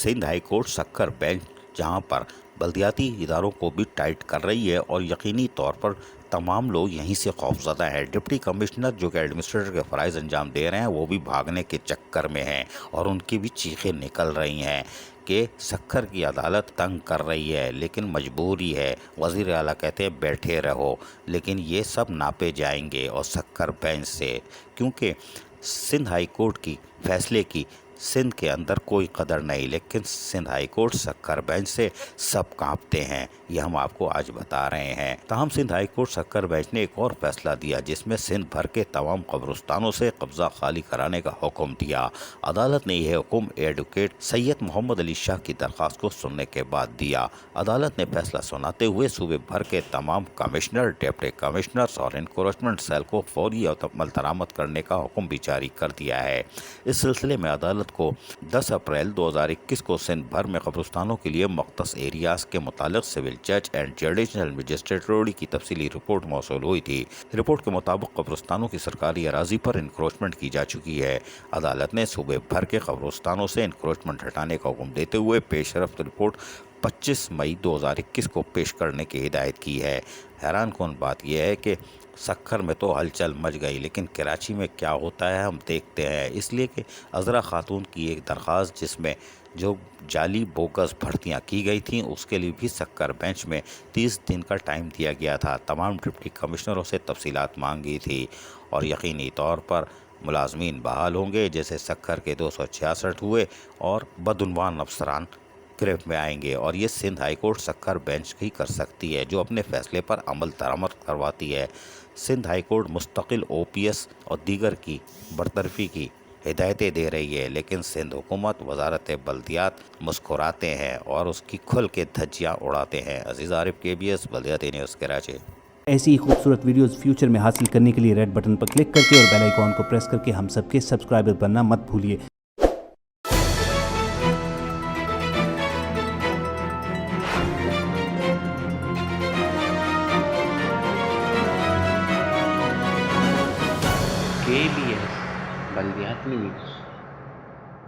Sindh high court सक्कर bench जहां पर बल्दियाती इदारों को भी टाइट कर रही है और यकीनी तौर पर तमाम लोग यहीं से खौफजदा हैं। डिप्टी कमिश्नर जो कि एडमिनिस्ट्रेटर के फ़राइज़ अंजाम दे रहे हैं वो भी भागने के चक्कर में हैं और उनकी भी चीखें निकल रही हैं कि सक्कर की अदालत तंग कर रही है, लेकिन मजबूरी है। वज़ीर आला कहते हैं बैठे रहो, लेकिन ये सब नापे जाएंगे और सक्कर बेंच से, क्योंकि सिंध हाई कोर्ट की फैसले की सिंध के अंदर कोई कदर नहीं, लेकिन सिंध हाई कोर्ट सक्कर बेंच से सब कांपते हैं। ये हम आपको आज बता रहे हैं। ताहम सिंध हाई कोर्ट सक्कर बेंच ने एक और फैसला दिया जिसमें सिंध भर के तमाम कब्रिस्तानों से कब्जा खाली कराने का हुक्म दिया। अदालत ने यह हुक्म एडवोकेट सैयद मोहम्मद अली शाह की दरख्वास्त को सुनने के बाद दिया। अदालत ने फैसला सुनाते हुए सूबे भर के तमाम कमिश्नर, डिप्टी कमिश्नर्स और इनक्रोचमेंट सेल को फौरी अमल दरामद करने का हुक्म भी जारी कर दिया है। इस सिलसिले में अदालत को 10 अप्रैल 2021 को सिंध भर में कब्रिस्तानों के लिए मख्तस एरियाज के मुतालिक सिविल जज एंड जुडिशल मजिस्ट्रेट रोड़ी की तफसीली रिपोर्ट मौसूल हुई थी। रिपोर्ट के मुताबिक कब्रिस्तानों की सरकारी अराजी पर इंक्रोचमेंट की जा चुकी है। अदालत ने सूबे भर के कब्रिस्तानों से इंक्रोचमेंट हटाने का हुक्म देते हुए पेशरफ्त रिपोर्ट 25 मई 2021 को पेश करने की हिदायत की है। हैरान कौन बात यह है कि सक्कर में तो हलचल मच गई, लेकिन कराची में क्या होता है हम देखते हैं। इसलिए कि अज़रा खातून की एक दरख्वास्त जिसमें जो जाली बोगस भर्तियां की गई थीं उसके लिए भी सक्कर बेंच में 30 दिन का टाइम दिया गया था। तमाम डिप्टी कमिश्नरों से तफसीलात मांगी थी और यकीनी तौर पर मुलाजमीन बहाल होंगे, जैसे सक्कर के 266 हुए और बदउनवान अफसरान गिरफ्त में आएंगे। और ये सिंध हाई कोर्ट सक्कर बेंच ही कर सकती है जो अपने फैसले पर अमल दरामद करवाती है। सिंध हाई कोर्ट मुस्तकिल OPS और दीगर की बरतरफी की हिदायतें दे रही है, लेकिन सिंध हुकूमत वजारत बल्दियात मुस्कुराते हैं और उसकी खुल के धज्जियाँ उड़ाते हैं। अजीज़ आरिफ, KBS बल्दियाती न्यूज़ कराची। ऐसी ही खूबसूरत वीडियोस फ्यूचर में हासिल करने के लिए रेड बटन पर क्लिक करके और बेल आइकॉन को प्रेस करके हम सबके सब्सक्राइबर बनना मत भूलिए। KBS बल्दियाती न्यूज़।